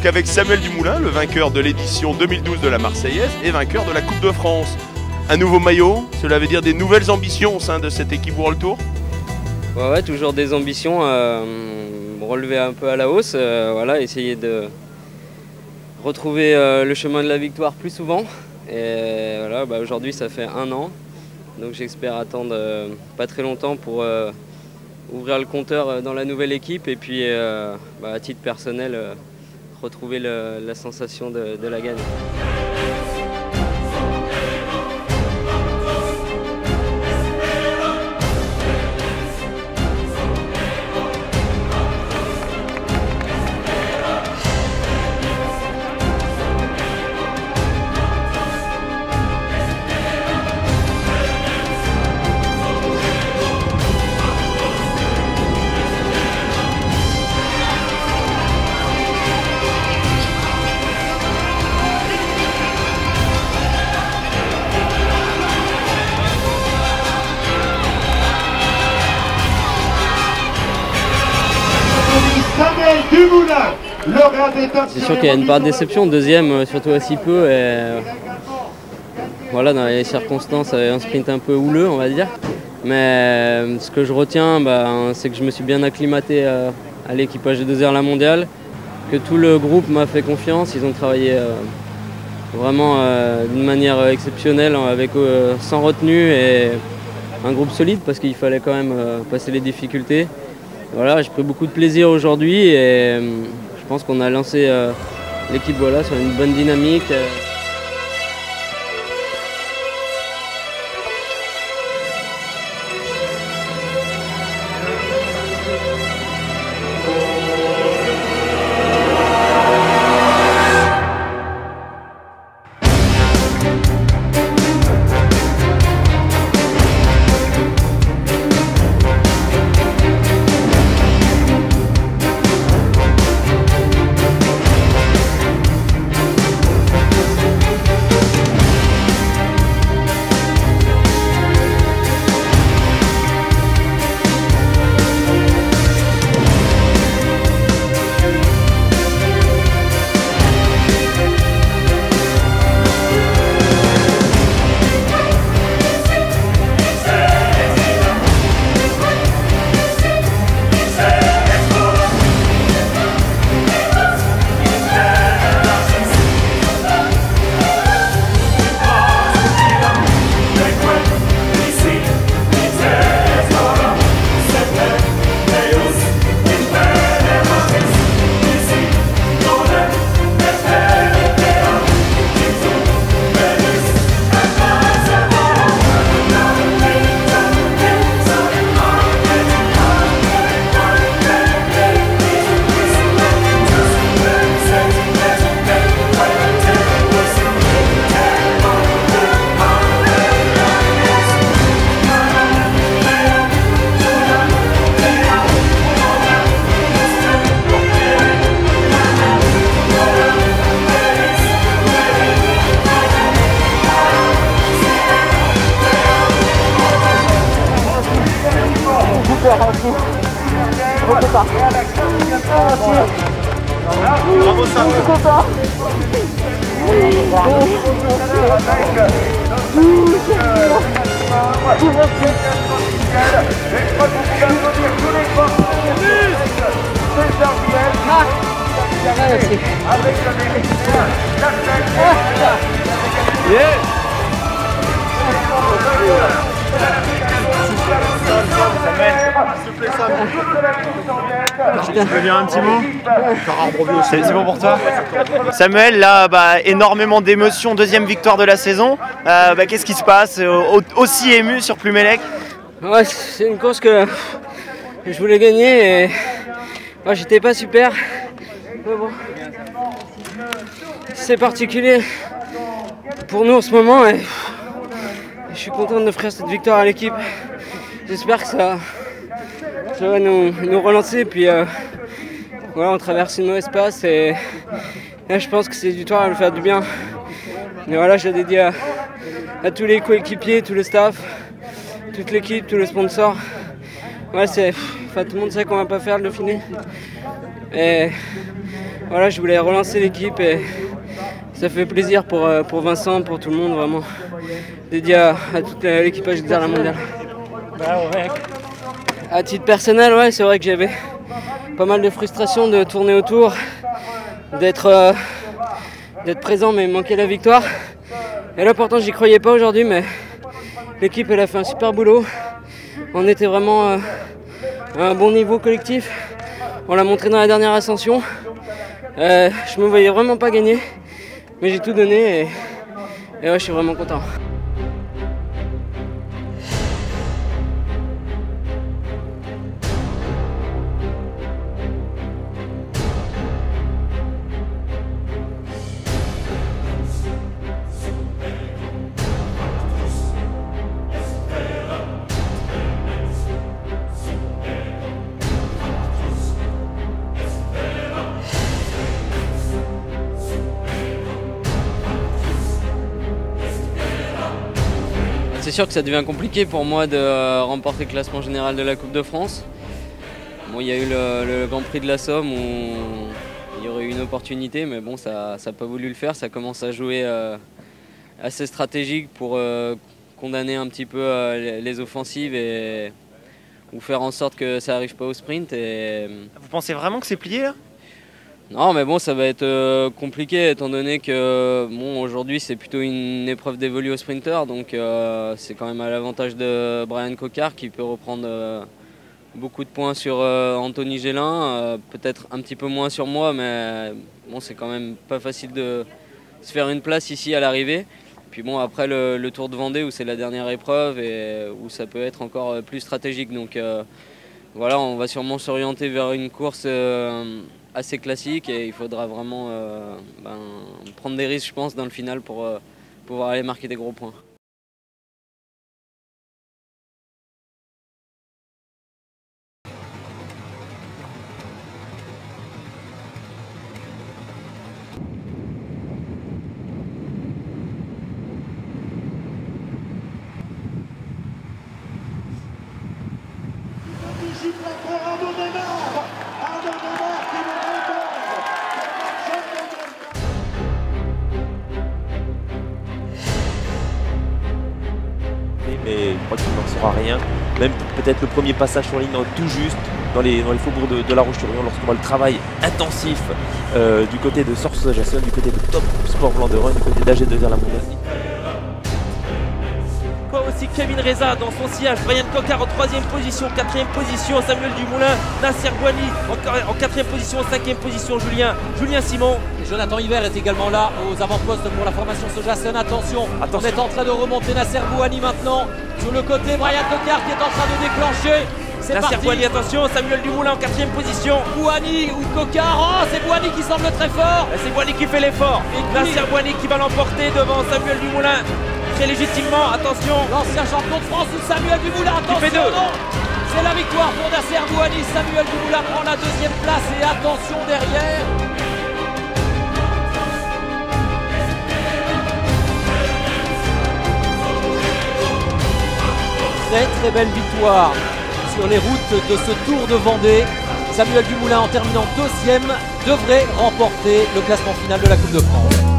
donc avec Samuel Dumoulin, le vainqueur de l'édition 2012 de la Marseillaise et vainqueur de la Coupe de France. Un nouveau maillot, cela veut dire des nouvelles ambitions au sein de cette équipe World Tour? Ouais, toujours des ambitions, relever un peu à la hausse, voilà, essayer de retrouver le chemin de la victoire plus souvent. Et voilà, aujourd'hui ça fait 1 an, donc j'espère attendre pas très longtemps pour ouvrir le compteur dans la nouvelle équipe et puis à titre personnel retrouver la sensation de la gagne. C'est sûr qu'il y a une part de déception, deuxième surtout assez peu. Et voilà, dans les circonstances, un sprint un peu houleux, on va dire. Mais ce que je retiens, c'est que je me suis bien acclimaté à l'équipage de 2 heures la mondiale, que tout le groupe m'a fait confiance. Ils ont travaillé vraiment d'une manière exceptionnelle, sans retenue et un groupe solide parce qu'il fallait quand même passer les difficultés. Voilà, j'ai pris beaucoup de plaisir aujourd'hui et je pense qu'on a lancé l'équipe sur une bonne dynamique. Bravo Sam. Tu veux dire un petit mot? C'est bon pour toi? Samuel, là, énormément d'émotions, 2e victoire de la saison. Qu'est-ce qui se passe? Aussi ému sur Plumelec? Ouais, c'est une course que je voulais gagner et j'étais pas super. Mais bon, c'est particulier pour nous en ce moment et je suis content d'offrir cette victoire à l'équipe. J'espère que ça va nous relancer. Puis voilà, on traverse une mauvaise passe et je pense que cette victoire va nous faire du bien. Mais voilà, je la dédie à tous les coéquipiers, tout le staff, toute l'équipe, tous les sponsors. Ouais, tout le monde sait qu'on va pas faire le Dauphiné. Et Voilà, je voulais relancer l'équipe et ça fait plaisir pour Vincent, pour tout le monde, vraiment. Dédié à toute l'équipage de la mondiale. À titre personnel, ouais, c'est vrai que j'avais pas mal de frustration de tourner autour, d'être présent mais manquer la victoire. Et là pourtant j'y croyais pas aujourd'hui, mais l'équipe elle a fait un super boulot. On était vraiment à un bon niveau collectif. On l'a montré dans la dernière ascension. Je me voyais vraiment pas gagner, mais j'ai tout donné et ouais, je suis vraiment content. C'est sûr que ça devient compliqué pour moi de remporter le classement général de la Coupe de France. Bon, il y a eu le Grand Prix de la Somme où il y aurait eu une opportunité, mais bon, ça n'a pas voulu le faire. Ça commence à jouer assez stratégique pour condamner un petit peu les offensives ou faire en sorte que ça n'arrive pas au sprint. Vous pensez vraiment que c'est plié là ? Non, mais bon, ça va être compliqué étant donné que bon, aujourd'hui c'est plutôt une épreuve d'évoluer au sprinter, donc c'est quand même à l'avantage de Brian Coquard qui peut reprendre beaucoup de points sur Anthony Gélin, peut-être un petit peu moins sur moi, mais bon, c'est quand même pas facile de se faire une place ici à l'arrivée. Puis bon, après le Tour de Vendée où c'est la dernière épreuve et où ça peut être encore plus stratégique, donc voilà, on va sûrement s'orienter vers une course assez classique et il faudra vraiment prendre des risques, je pense, dans le final pour pouvoir aller marquer des gros points. Mais je crois qu'il n'en saura rien. Même peut-être le premier passage sur ligne tout juste dans les faubourgs de La Roche-sur-Yon, lorsqu'on voit le travail intensif du côté de Sorsson, du côté de Top Sport Blanc de Rhône, du côté d'AG2R la mondiale. Aussi Kevin Reza dans son sillage, Brian Coquard en 3e position, 4e position Samuel Dumoulin, Nasser Bouhanni en 4e position, 5e position Julien Simon. Et Jonathan Hiver est également là aux avant-postes pour la formation Sojasen. Attention, on est en train de remonter Nasser Bouhanni maintenant sur le côté, Brian Coquard qui est en train de déclencher. C'est Nasser parti. Bouhanni, attention, Samuel Dumoulin en 4e position. Bouhanni ou Coquard, oh c'est Bouhanni qui semble très fort. C'est Bouhanni qui fait l'effort. Nasser Bouhanni qui va l'emporter devant Samuel Dumoulin. Très légitimement, attention. L'ancien champion de France ou Samuel Dumoulin, attention, fait deux. non. C'est la victoire pour Nasser Bouhanni. Samuel Dumoulin prend la 2e place et attention derrière. Très belle victoire sur les routes de ce Tour de Vendée. Samuel Dumoulin en terminant 2e devrait remporter le classement final de la Coupe de France.